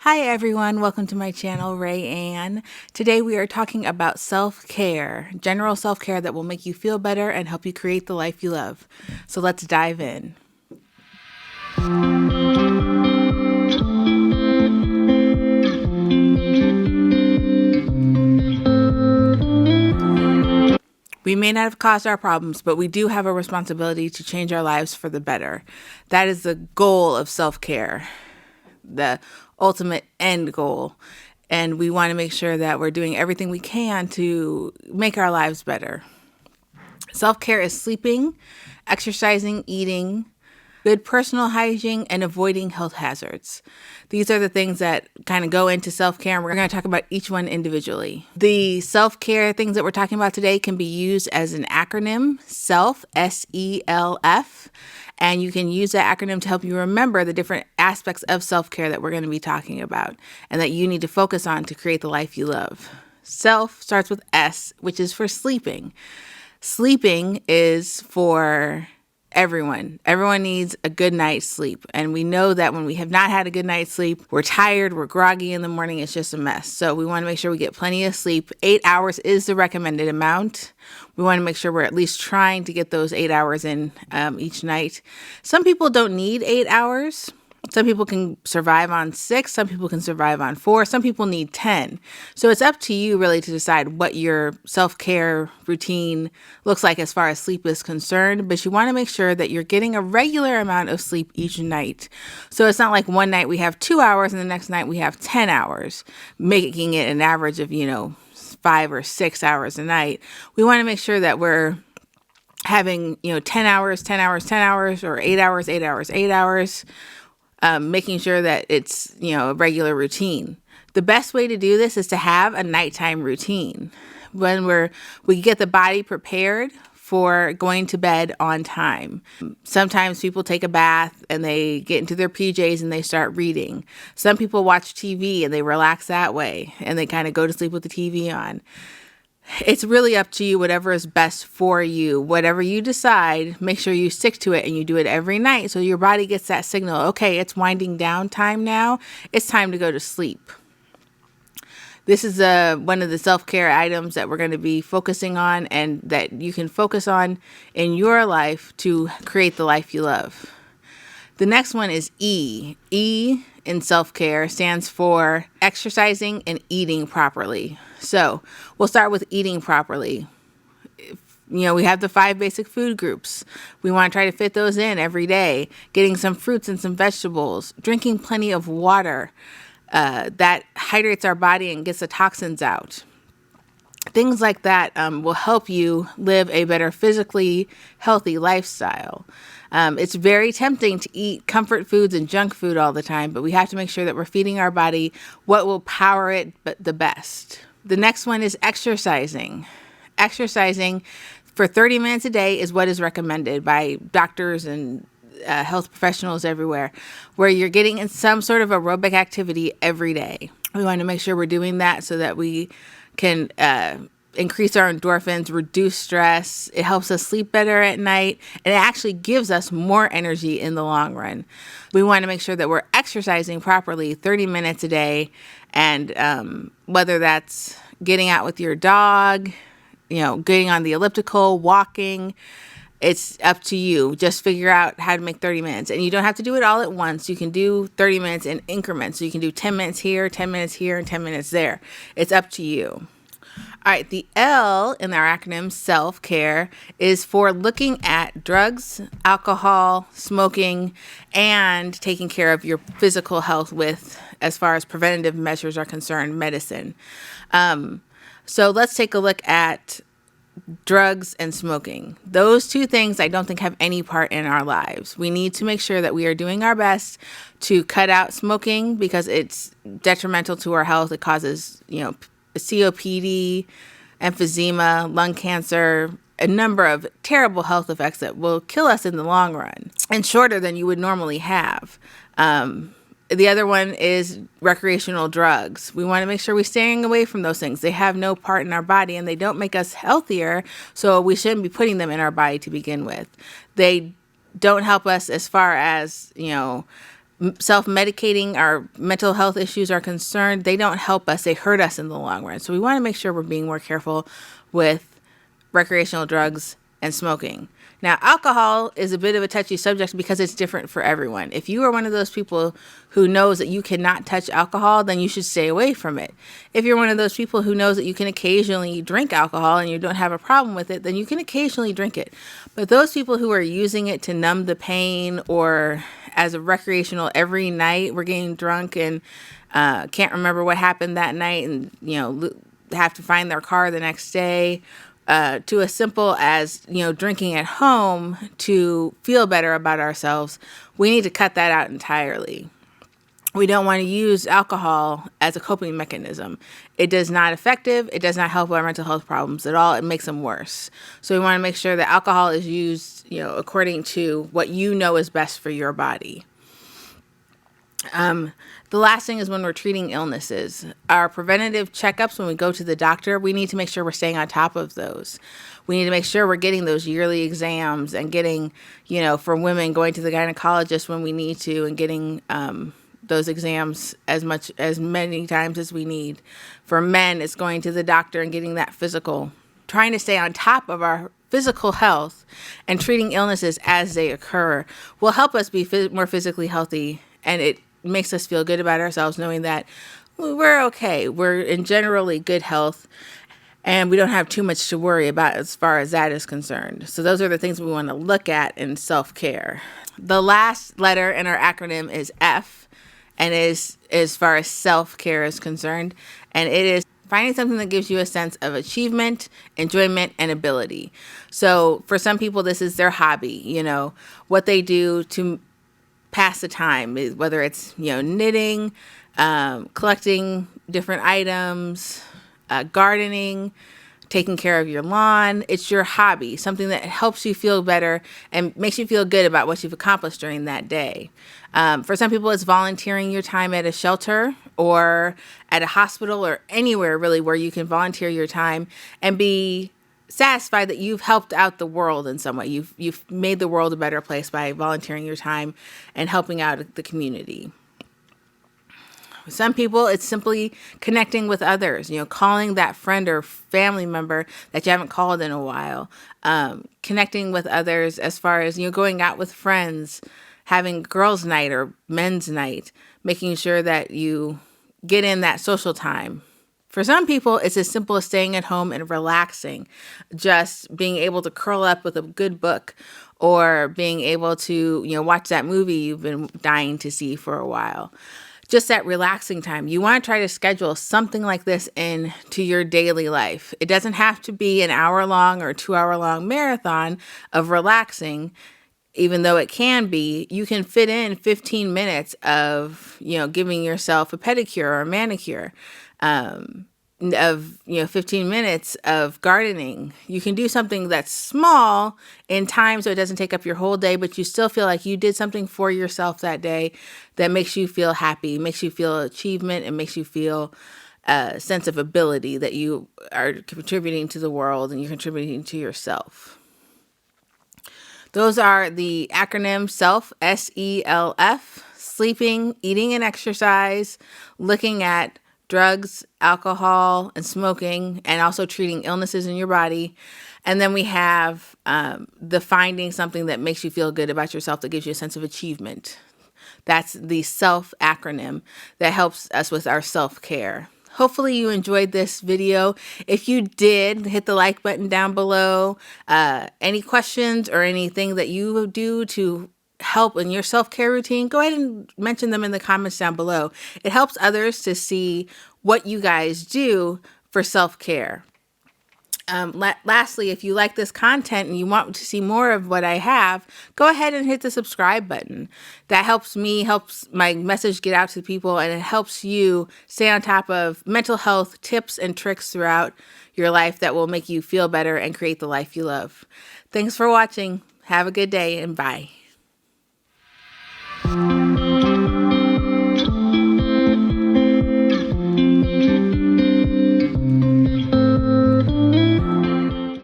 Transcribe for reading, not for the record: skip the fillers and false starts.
Hi everyone, welcome to my channel, Ray Ann. Today we are talking about self-care, general self-care that will make you feel better and help you create the life you love. So let's dive in. We may not have caused our problems, but we do have a responsibility to change our lives for the better. That is the goal of self-care, the ultimate end goal. And we want to make sure that we're doing everything we can to make our lives better. Self-care is sleeping, exercising, eating, good personal hygiene, and avoiding health hazards. These are the things that kind of go into self-care, and we're going to talk about each one individually. The self-care things that we're talking about today can be used as an acronym, SELF, S-E-L-F, and you can use that acronym to help you remember the different aspects of self-care that we're going to be talking about and that you need to focus on to create the life you love. Self starts with S, which is for sleeping. Sleeping is for everyone. Everyone needs a good night's sleep. And we know that when we have not had a good night's sleep, we're tired, we're groggy in the morning, it's just a mess. So we want to make sure we get plenty of sleep. 8 hours is the recommended amount. We want to make sure we're at least trying to get those 8 hours in each night. Some people don't need 8 hours. Some people can survive on 6, some people can survive on 4, some people need 10. So it's up to you really to decide what your self-care routine looks like as far as sleep is concerned, but you want to make sure that you're getting a regular amount of sleep each night. So it's not like one night we have 2 hours and the next night we have 10 hours, making it an average of, 5 or 6 hours a night. We want to make sure that we're having, 10 hours, 10 hours, 10 hours, or 8 hours, 8 hours, 8 hours. Making sure that it's, a regular routine. The best way to do this is to have a nighttime routine when we get the body prepared for going to bed on time. Sometimes people take a bath and they get into their PJs and they start reading. Some people watch TV and they relax that way and they kind of go to sleep with the TV on. It's really up to you, whatever is best for you. Whatever you decide, make sure you stick to it and you do it every night so your body gets that signal. Okay, it's winding down time now. It's time to go to sleep. This is one of the self-care items that we're going to be focusing on and that you can focus on in your life to create the life you love. The next one is E. E in self-care stands for exercising and eating properly. So we'll start with eating properly. We have the 5 basic food groups. We want to try to fit those in every day. Getting some fruits and some vegetables. Drinking plenty of water. That hydrates our body and gets the toxins out. Things like that will help you live a better physically healthy lifestyle. It's very tempting to eat comfort foods and junk food all the time, but we have to make sure that we're feeding our body what will power it the best. The next one is exercising. Exercising for 30 minutes a day is what is recommended by doctors and health professionals everywhere, where you're getting in some sort of aerobic activity every day. We want to make sure we're doing that so that we can increase our endorphins, reduce stress. It helps us sleep better at night, and it actually gives us more energy in the long run. We want to make sure that we're exercising properly 30 minutes a day, and whether that's getting out with your dog, getting on the elliptical, walking, it's up to you. Just figure out how to make 30 minutes. And you don't have to do it all at once. You can do 30 minutes in increments. So you can do 10 minutes here, 10 minutes here, and 10 minutes there. It's up to you. All right, the L in our acronym, self-care, is for looking at drugs, alcohol, smoking, and taking care of your physical health with, as far as preventative measures are concerned, medicine. So let's take a look at drugs and smoking. Those two things I don't think have any part in our lives. We need to make sure that we are doing our best to cut out smoking because it's detrimental to our health. It causes, COPD, emphysema, lung cancer, a number of terrible health effects that will kill us in the long run and shorter than you would normally have. The other one is recreational drugs. We want to make sure we're staying away from those things. They have no part in our body and they don't make us healthier, so we shouldn't be putting them in our body to begin with. They don't help us as far as, self-medicating our mental health issues are concerned, they don't help us. They hurt us in the long run. So we want to make sure we're being more careful with recreational drugs and smoking. Now, alcohol is a bit of a touchy subject because it's different for everyone. If you are one of those people who knows that you cannot touch alcohol, then you should stay away from it. If you're one of those people who knows that you can occasionally drink alcohol and you don't have a problem with it, then you can occasionally drink it. But those people who are using it to numb the pain or as a recreational every night, we're getting drunk and can't remember what happened that night and, have to find their car the next day, to as simple as, drinking at home to feel better about ourselves, we need to cut that out entirely. We don't want to use alcohol as a coping mechanism. It is not effective. It does not help our mental health problems at all. It makes them worse. So we want to make sure that alcohol is used, according to what you know is best for your body. The last thing is when we're treating illnesses. Our preventative checkups, when we go to the doctor, we need to make sure we're staying on top of those. We need to make sure we're getting those yearly exams and getting, for women, going to the gynecologist when we need to and getting those exams as many times as we need. For men, it's going to the doctor and getting that physical, trying to stay on top of our physical health and treating illnesses as they occur will help us be more physically healthy, and it makes us feel good about ourselves knowing that we're okay. We're in generally good health and we don't have too much to worry about as far as that is concerned. So those are the things we want to look at in self-care. The last letter in our acronym is F, and is as far as self-care is concerned, and it is finding something that gives you a sense of achievement, enjoyment, and ability. So for some people, this is their hobby, what they do to pass the time, whether it's, knitting, collecting different items, gardening, taking care of your lawn. It's your hobby, something that helps you feel better and makes you feel good about what you've accomplished during that day. For some people, it's volunteering your time at a shelter or at a hospital or anywhere really where you can volunteer your time and be satisfied that you've helped out the world in some way. You've made the world a better place by volunteering your time and helping out the community. Some people, it's simply connecting with others, calling that friend or family member that you haven't called in a while, connecting with others as far as, going out with friends, having girls' night or men's night, making sure that you get in that social time. For some people, it's as simple as staying at home and relaxing, just being able to curl up with a good book or being able to, watch that movie you've been dying to see for a while. Just that relaxing time. You want to try to schedule something like this into your daily life. It doesn't have to be an hour-long or 2-hour-long marathon of relaxing. Even though it can be, you can fit in 15 minutes of, giving yourself a pedicure or a manicure, of 15 minutes of gardening. You can do something that's small in time so it doesn't take up your whole day, but you still feel like you did something for yourself that day that makes you feel happy, makes you feel achievement, and makes you feel a sense of ability that you are contributing to the world and you're contributing to yourself. Those are the acronyms SELF, SELF, sleeping, eating and exercise, looking at drugs, alcohol, and smoking, and also treating illnesses in your body. And then we have the finding something that makes you feel good about yourself, that gives you a sense of achievement. That's the SELF acronym that helps us with our self-care. Hopefully you enjoyed this video. If you did, hit the like button down below. Any questions or anything that you do to help in your self-care routine, go ahead and mention them in the comments down below. It helps others to see what you guys do for self-care. Lastly, if you like this content and you want to see more of what I have, go ahead and hit the subscribe button. That helps my message get out to people, and it helps you stay on top of mental health tips and tricks throughout your life that will make you feel better and create the life you love. Thanks for watching. Have a good day, and bye.